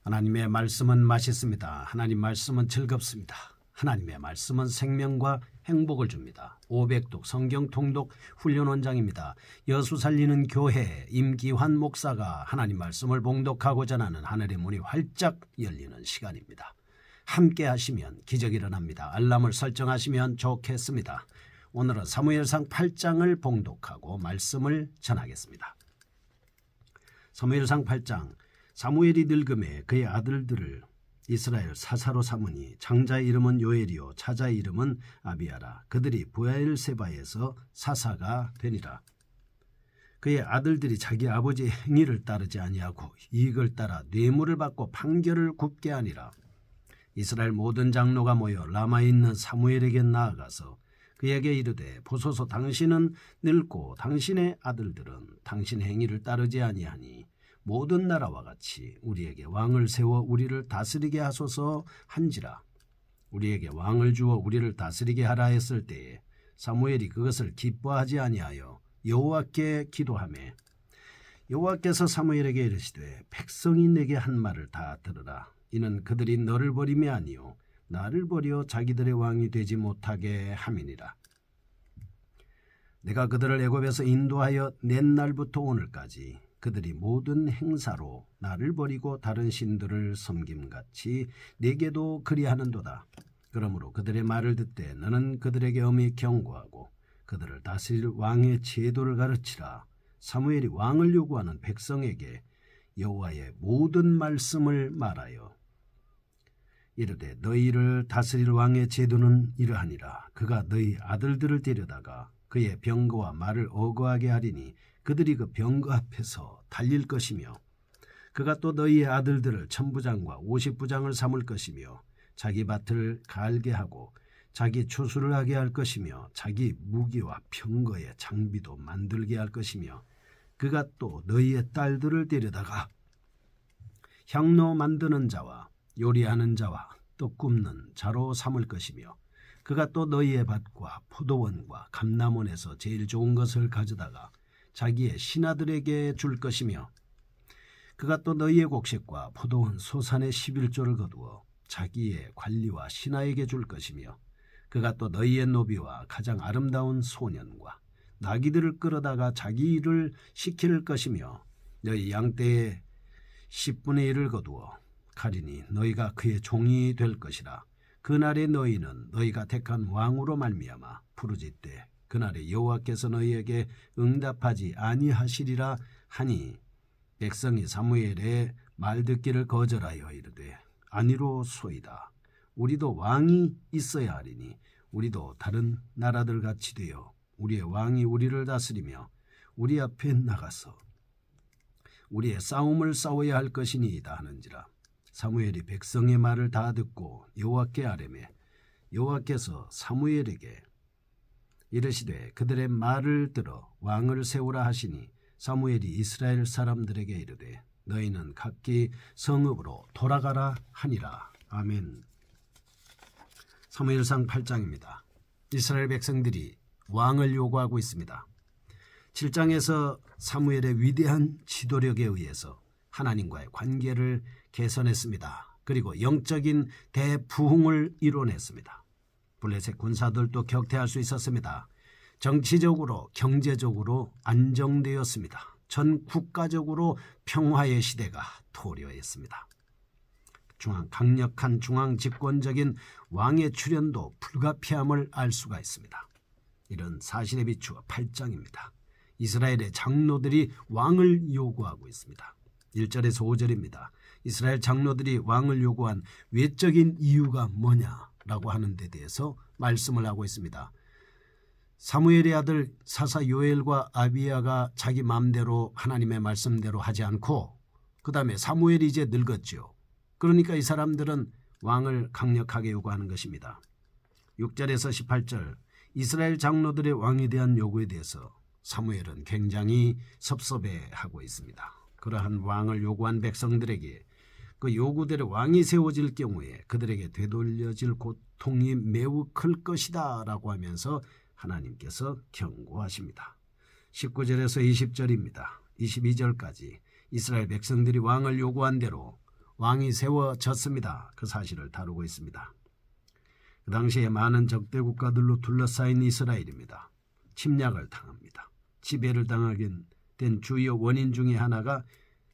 하나님의 말씀은 맛있습니다. 하나님 말씀은 즐겁습니다. 하나님의 말씀은 생명과 행복을 줍니다. 500독 성경 통독 훈련 원장입니다. 여수 살리는 교회 임기환 목사가 하나님 말씀을 봉독하고 전하는 하늘의 문이 활짝 열리는 시간입니다. 함께 하시면 기적이 일어납니다. 알람을 설정하시면 좋겠습니다. 오늘은 사무엘상 8장을 봉독하고 말씀을 전하겠습니다. 사무엘상 8장. 사무엘이 늙음에 그의 아들들을 이스라엘 사사로 삼으니 장자의 이름은 요엘이요 차자의 이름은 아비야라. 그들이 브엘세바에서 사사가 되니라. 그의 아들들이 자기 아버지의 행위를 따르지 아니하고 이익을 따라 뇌물을 받고 판결을 굽게 하니라. 이스라엘 모든 장로가 모여 라마에 있는 사무엘에게 나아가서 그에게 이르되 보소서, 당신은 늙고 당신의 아들들은 당신 행위를 따르지 아니하니 모든 나라와 같이 우리에게 왕을 세워 우리를 다스리게 하소서 한지라. 우리에게 왕을 주어 우리를 다스리게 하라 했을 때에 사무엘이 그것을 기뻐하지 아니하여 여호와께 기도하매 여호와께서 사무엘에게 이르시되 백성이 내게 한 말을 다 들으라. 이는 그들이 너를 버림이 아니요 나를 버려 자기들의 왕이 되지 못하게 함이니라. 내가 그들을 애굽에서 인도하여 낸 날부터 오늘까지 그들이 모든 행사로 나를 버리고 다른 신들을 섬김같이 내게도 그리하는도다. 그러므로 그들의 말을 듣되 너는 그들에게 엄히 경고하고 그들을 다스릴 왕의 제도를 가르치라. 사무엘이 왕을 요구하는 백성에게 여호와의 모든 말씀을 말하여 이르되 너희를 다스릴 왕의 제도는 이러하니라. 그가 너희 아들들을 데려다가 그의 병거와 말을 어거하게 하리니 그들이 그 병거 앞에서 달릴 것이며 그가 또 너희의 아들들을 1000부장과 50부장을 삼을 것이며 자기 밭을 갈게 하고 자기 추수를 하게 할 것이며 자기 무기와 병거의 장비도 만들게 할 것이며 그가 또 너희의 딸들을 데려다가 향로 만드는 자와 요리하는 자와 떡 굽는 자로 삼을 것이며 그가 또 너희의 밭과 포도원과 감람원에서 제일 좋은 것을 가져다가 자기의 신하들에게 줄 것이며 그가 또 너희의 곡식과 포도원 소산의 11조를 거두어 자기의 관리와 신하에게 줄 것이며 그가 또 너희의 노비와 가장 아름다운 소년과 나귀들을 끌어다가 자기 일을 시킬 것이며 너희 양떼의 10분의 1을 거두어 가리니 너희가 그의 종이 될 것이라. 그날에 너희는 너희가 택한 왕으로 말미암아 부르짖되 그날에 여호와께서 너희에게 응답하지 아니하시리라 하니 백성이 사무엘의 말 듣기를 거절하여 이르되 아니로소이다. 우리도 왕이 있어야 하리니 우리도 다른 나라들 같이 되어 우리의 왕이 우리를 다스리며 우리 앞에 나가서 우리의 싸움을 싸워야 할 것이니이다 하는지라. 사무엘이 백성의 말을 다 듣고 여호와께 아뢰매 여호와께서 사무엘에게 이르시되 그들의 말을 들어 왕을 세우라 하시니 사무엘이 이스라엘 사람들에게 이르되 너희는 각기 성읍으로 돌아가라 하니라. 아멘. 사무엘상 8장입니다. 이스라엘 백성들이 왕을 요구하고 있습니다. 7장에서 사무엘의 위대한 지도력에 의해서 하나님과의 관계를 개선했습니다. 그리고 영적인 대부흥을 이뤄냈습니다. 블레셋 군사들도 격퇴할 수 있었습니다. 정치적으로 경제적으로 안정되었습니다. 전 국가적으로 평화의 시대가 도래했습니다. 강력한 중앙 집권적인 왕의 출현도 불가피함을 알 수가 있습니다. 이런 사실에 비추어 8장입니다. 이스라엘의 장로들이 왕을 요구하고 있습니다. 1절에서 5절입니다. 이스라엘 장로들이 왕을 요구한 외적인 이유가 뭐냐라고 하는 데 대해서 말씀을 하고 있습니다. 사무엘의 아들 사사 요엘과 아비야가 자기 마음대로 하나님의 말씀대로 하지 않고 그 다음에 사무엘이 이제 늙었죠. 그러니까 이 사람들은 왕을 강력하게 요구하는 것입니다. 6절에서 18절 이스라엘 장로들의 왕에 대한 요구에 대해서 사무엘은 굉장히 섭섭해하고 있습니다. 그러한 왕을 요구한 백성들에게 그 요구대로 왕이 세워질 경우에 그들에게 되돌려질 고통이 매우 클 것이다 라고 하면서 하나님께서 경고하십니다. 19절에서 20절입니다. 22절까지 이스라엘 백성들이 왕을 요구한 대로 왕이 세워졌습니다. 그 사실을 다루고 있습니다. 그 당시에 많은 적대 국가들로 둘러싸인 이스라엘입니다. 침략을 당합니다. 지배를 당하게 된 주요 원인 중에 하나가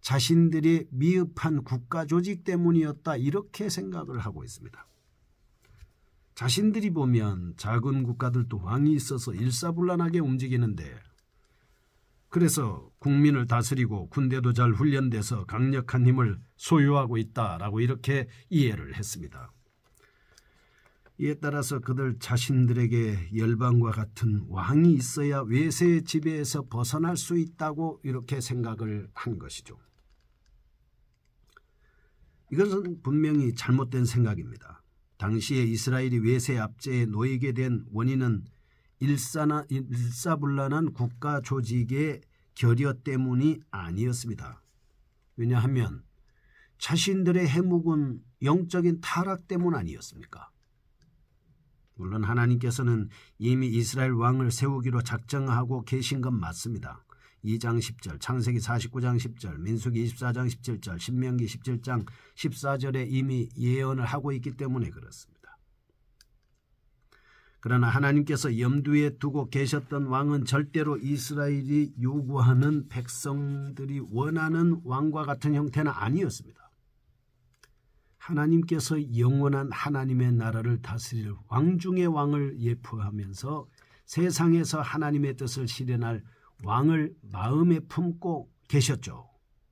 자신들의 미흡한 국가 조직 때문이었다, 이렇게 생각을 하고 있습니다. 자신들이 보면 작은 국가들도 왕이 있어서 일사불란하게 움직이는데, 그래서 국민을 다스리고 군대도 잘 훈련돼서 강력한 힘을 소유하고 있다라고 이렇게 이해를 했습니다. 이에 따라서 그들 자신들에게 열방과 같은 왕이 있어야 외세의 지배에서 벗어날 수 있다고 이렇게 생각을 한 것이죠. 이것은 분명히 잘못된 생각입니다. 당시에 이스라엘이 외세 압제에 놓이게 된 원인은 일사불란한 국가 조직의 결여 때문이 아니었습니다. 왜냐하면 자신들의 해묵은 영적인 타락 때문 아니었습니까? 물론 하나님께서는 이미 이스라엘 왕을 세우기로 작정하고 계신 건 맞습니다. 2장 10절, 창세기 49장 10절, 민수기 24장 17절, 신명기 17장 14절에 이미 예언을 하고 있기 때문에 그렇습니다. 그러나 하나님께서 염두에 두고 계셨던 왕은 절대로 이스라엘이 요구하는, 백성들이 원하는 왕과 같은 형태는 아니었습니다. 하나님께서 영원한 하나님의 나라를 다스릴 왕 중의 왕을 예표하면서 세상에서 하나님의 뜻을 실현할 왕을 마음에 품고 계셨죠.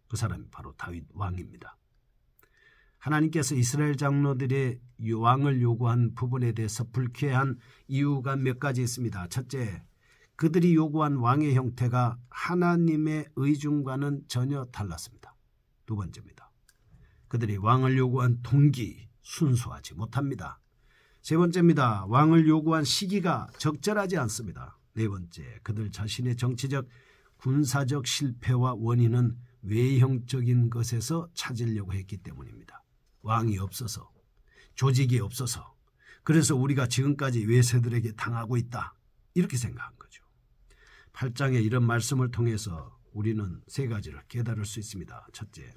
그 사람이 바로 다윗 왕입니다. 하나님께서 이스라엘 장로들의 왕을 요구한 부분에 대해서 불쾌한 이유가 몇 가지 있습니다. 첫째, 그들이 요구한 왕의 형태가 하나님의 의중과는 전혀 달랐습니다. 두 번째입니다. 그들이 왕을 요구한 동기, 순수하지 못합니다. 세 번째입니다. 왕을 요구한 시기가 적절하지 않습니다. 네 번째, 그들 자신의 정치적, 군사적 실패와 원인은 외형적인 것에서 찾으려고 했기 때문입니다. 왕이 없어서, 조직이 없어서, 그래서 우리가 지금까지 외세들에게 당하고 있다, 이렇게 생각한 거죠. 8장의 이런 말씀을 통해서 우리는 세 가지를 깨달을 수 있습니다. 첫째,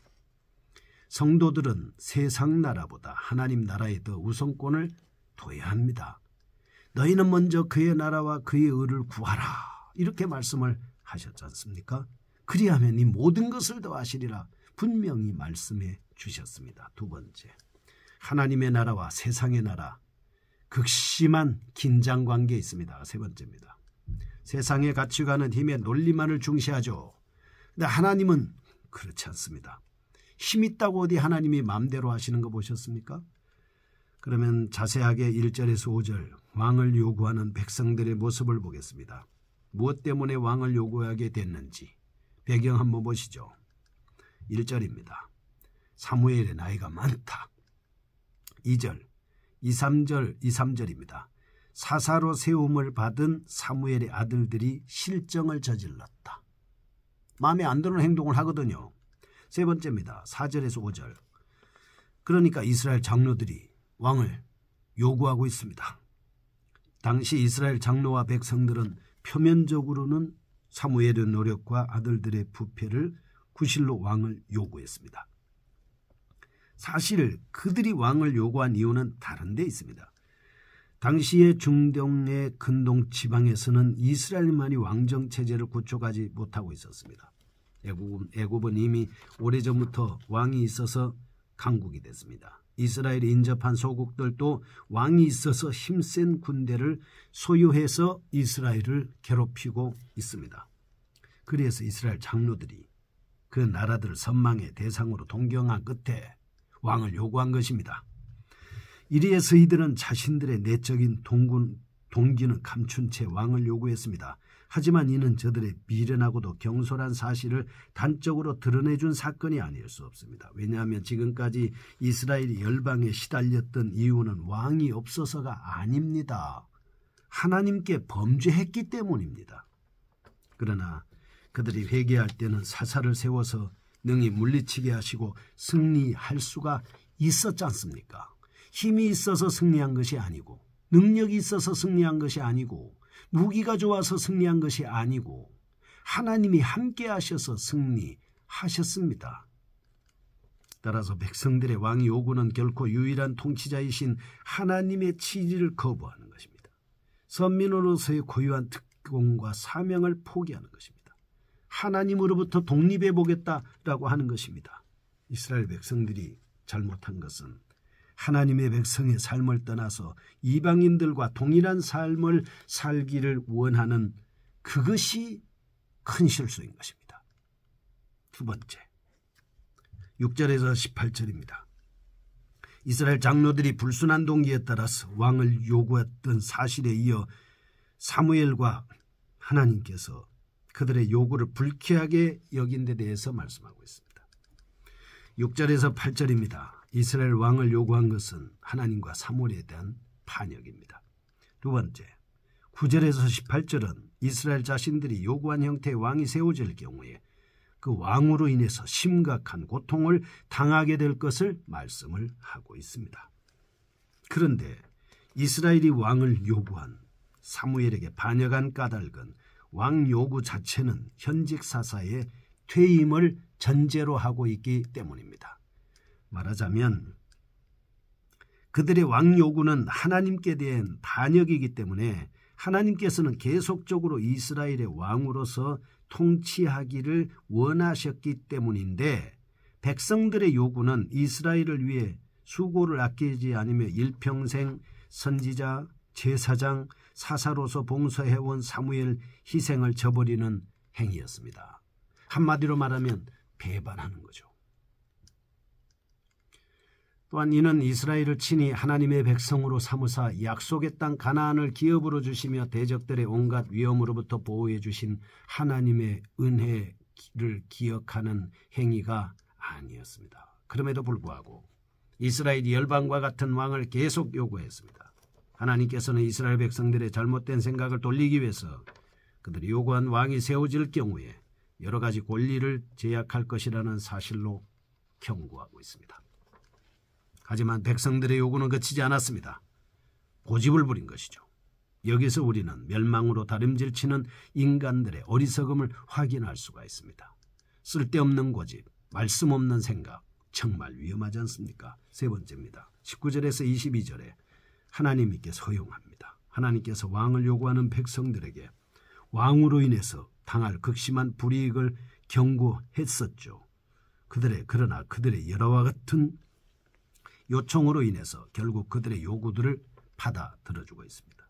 성도들은 세상 나라보다 하나님 나라에 더 우선권을 둬야 합니다. 너희는 먼저 그의 나라와 그의 의를 구하라, 이렇게 말씀을 하셨지 않습니까? 그리하면 이 모든 것을 더하시리라 분명히 말씀해 주셨습니다. 두 번째, 하나님의 나라와 세상의 나라, 극심한 긴장관계에 있습니다. 세 번째입니다. 세상의 가치관은 힘의 논리만을 중시하죠. 근데 하나님은 그렇지 않습니다. 힘 있다고 어디 하나님이 마음대로 하시는 거 보셨습니까? 그러면 자세하게 1절에서 5절 왕을 요구하는 백성들의 모습을 보겠습니다. 무엇 때문에 왕을 요구하게 됐는지 배경 한번 보시죠. 1절입니다. 사무엘의 나이가 많다. 2절, 2~3절입니다. 사사로 세움을 받은 사무엘의 아들들이 실정을 저질렀다. 마음에 안 드는 행동을 하거든요. 세 번째입니다. 4절에서 5절. 그러니까 이스라엘 장로들이 왕을 요구하고 있습니다. 당시 이스라엘 장로와 백성들은 표면적으로는 사무엘의 노력과 아들들의 부패를 구실로 왕을 요구했습니다. 사실 그들이 왕을 요구한 이유는 다른 데 있습니다. 당시의 중동의 근동 지방에서는 이스라엘만이 왕정체제를 구축하지 못하고 있었습니다. 애굽은 이미 오래전부터 왕이 있어서 강국이 됐습니다. 이스라엘이 인접한 소국들도 왕이 있어서 힘센 군대를 소유해서 이스라엘을 괴롭히고 있습니다. 그래서 이스라엘 장로들이 그 나라들을 선망의 대상으로 동경한 끝에 왕을 요구한 것입니다. 이리해서 이들은 자신들의 내적인 동기는 감춘 채 왕을 요구했습니다. 하지만 이는 저들의 미련하고도 경솔한 사실을 단적으로 드러내준 사건이 아닐 수 없습니다. 왜냐하면 지금까지 이스라엘이 열방에 시달렸던 이유는 왕이 없어서가 아닙니다. 하나님께 범죄했기 때문입니다. 그러나 그들이 회개할 때는 사사를 세워서 능히 물리치게 하시고 승리할 수가 있었지 않습니까? 힘이 있어서 승리한 것이 아니고, 능력이 있어서 승리한 것이 아니고, 무기가 좋아서 승리한 것이 아니고, 하나님이 함께 하셔서 승리하셨습니다. 따라서 백성들의 왕 요구는 결코 유일한 통치자이신 하나님의 지위를 거부하는 것입니다. 선민으로서의 고유한 특권과 사명을 포기하는 것입니다. 하나님으로부터 독립해 보겠다라고 하는 것입니다. 이스라엘 백성들이 잘못한 것은 하나님의 백성의 삶을 떠나서 이방인들과 동일한 삶을 살기를 원하는 그것이 큰 실수인 것입니다. 두 번째, 6절에서 18절입니다. 이스라엘 장로들이 불순한 동기에 따라서 왕을 요구했던 사실에 이어 사무엘과 하나님께서 그들의 요구를 불쾌하게 여긴 데 대해서 말씀하고 있습니다. 6절에서 8절입니다. 이스라엘 왕을 요구한 것은 하나님과 사무엘에 대한 반역입니다. 두 번째, 9절에서 18절은 이스라엘 자신들이 요구한 형태의 왕이 세워질 경우에 그 왕으로 인해서 심각한 고통을 당하게 될 것을 말씀을 하고 있습니다. 그런데 이스라엘이 왕을 요구한 사무엘에게 반역한 까닭은 왕 요구 자체는 현직 사사의 퇴임을 전제로 하고 있기 때문입니다. 말하자면 그들의 왕 요구는 하나님께 대한 반역이기 때문에 하나님께서는 계속적으로 이스라엘의 왕으로서 통치하기를 원하셨기 때문인데, 백성들의 요구는 이스라엘을 위해 수고를 아끼지 않으며 일평생 선지자, 제사장, 사사로서 봉사해온 사무엘 희생을 저버리는 행위였습니다. 한마디로 말하면 배반하는 거죠. 또한 이는 이스라엘을 친히 하나님의 백성으로 삼으사 약속의 땅 가나안을 기업으로 주시며 대적들의 온갖 위험으로부터 보호해 주신 하나님의 은혜를 기억하는 행위가 아니었습니다. 그럼에도 불구하고 이스라엘이 열방과 같은 왕을 계속 요구했습니다. 하나님께서는 이스라엘 백성들의 잘못된 생각을 돌리기 위해서 그들이 요구한 왕이 세워질 경우에 여러 가지 권리를 제약할 것이라는 사실로 경고하고 있습니다. 하지만 백성들의 요구는 그치지 않았습니다. 고집을 부린 것이죠. 여기서 우리는 멸망으로 다림질치는 인간들의 어리석음을 확인할 수가 있습니다. 쓸데없는 고집, 말씀 없는 생각, 정말 위험하지 않습니까? 세 번째입니다. 19절에서 22절에 하나님께서 허용합니다. 하나님께서 왕을 요구하는 백성들에게 왕으로 인해서 당할 극심한 불이익을 경고했었죠. 그러나 그들의 여러와 같은 요청으로 인해서 결국 그들의 요구들을 받아들여주고 있습니다.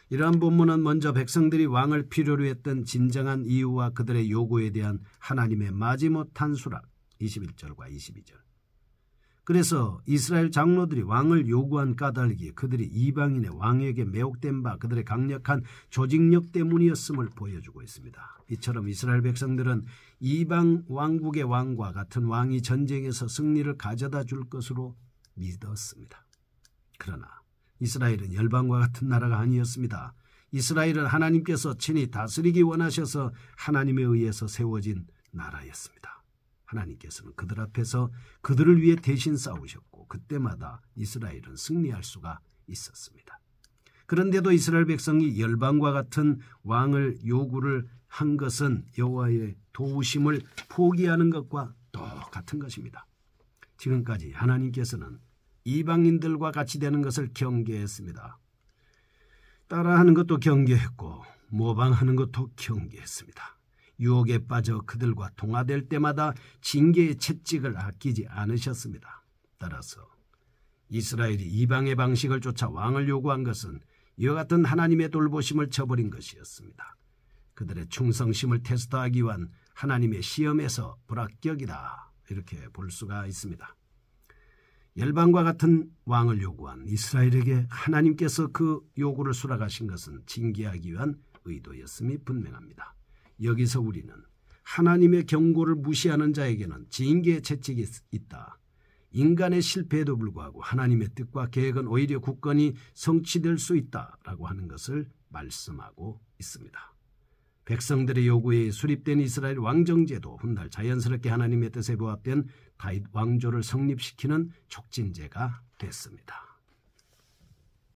이러한 본문은 먼저 백성들이 왕을 필요로 했던 진정한 이유와 그들의 요구에 대한 하나님의 마지못한 수락 21절과 22절. 그래서 이스라엘 장로들이 왕을 요구한 까닭이 그들이 이방인의 왕에게 매혹된 바 그들의 강력한 조직력 때문이었음을 보여주고 있습니다. 이처럼 이스라엘 백성들은 이방 왕국의 왕과 같은 왕이 전쟁에서 승리를 가져다 줄 것으로 믿었습니다. 그러나 이스라엘은 열방과 같은 나라가 아니었습니다. 이스라엘은 하나님께서 친히 다스리기 원하셔서 하나님에 의해서 세워진 나라였습니다. 하나님께서는 그들 앞에서 그들을 위해 대신 싸우셨고 그때마다 이스라엘은 승리할 수가 있었습니다. 그런데도 이스라엘 백성이 열방과 같은 왕을 요구를 한 것은 여호와의 도우심을 포기하는 것과 똑같은 것입니다. 지금까지 하나님께서는 이방인들과 같이 되는 것을 경계했습니다. 따라하는 것도 경계했고 모방하는 것도 경계했습니다. 유혹에 빠져 그들과 동화될 때마다 징계의 채찍을 아끼지 않으셨습니다. 따라서 이스라엘이 이방의 방식을 쫓아 왕을 요구한 것은 이와 같은 하나님의 돌보심을 저버린 것이었습니다. 그들의 충성심을 테스트하기 위한 하나님의 시험에서 불합격이다, 이렇게 볼 수가 있습니다. 열방과 같은 왕을 요구한 이스라엘에게 하나님께서 그 요구를 수락하신 것은 징계하기 위한 의도였음이 분명합니다. 여기서 우리는 하나님의 경고를 무시하는 자에게는 징계의 채찍이 있다. 인간의 실패에도 불구하고 하나님의 뜻과 계획은 오히려 굳건히 성취될 수 있다라고 하는 것을 말씀하고 있습니다. 백성들의 요구에 수립된 이스라엘 왕정제도 훗날 자연스럽게 하나님의 뜻에 부합된 다윗 왕조를 성립시키는 촉진제가 됐습니다.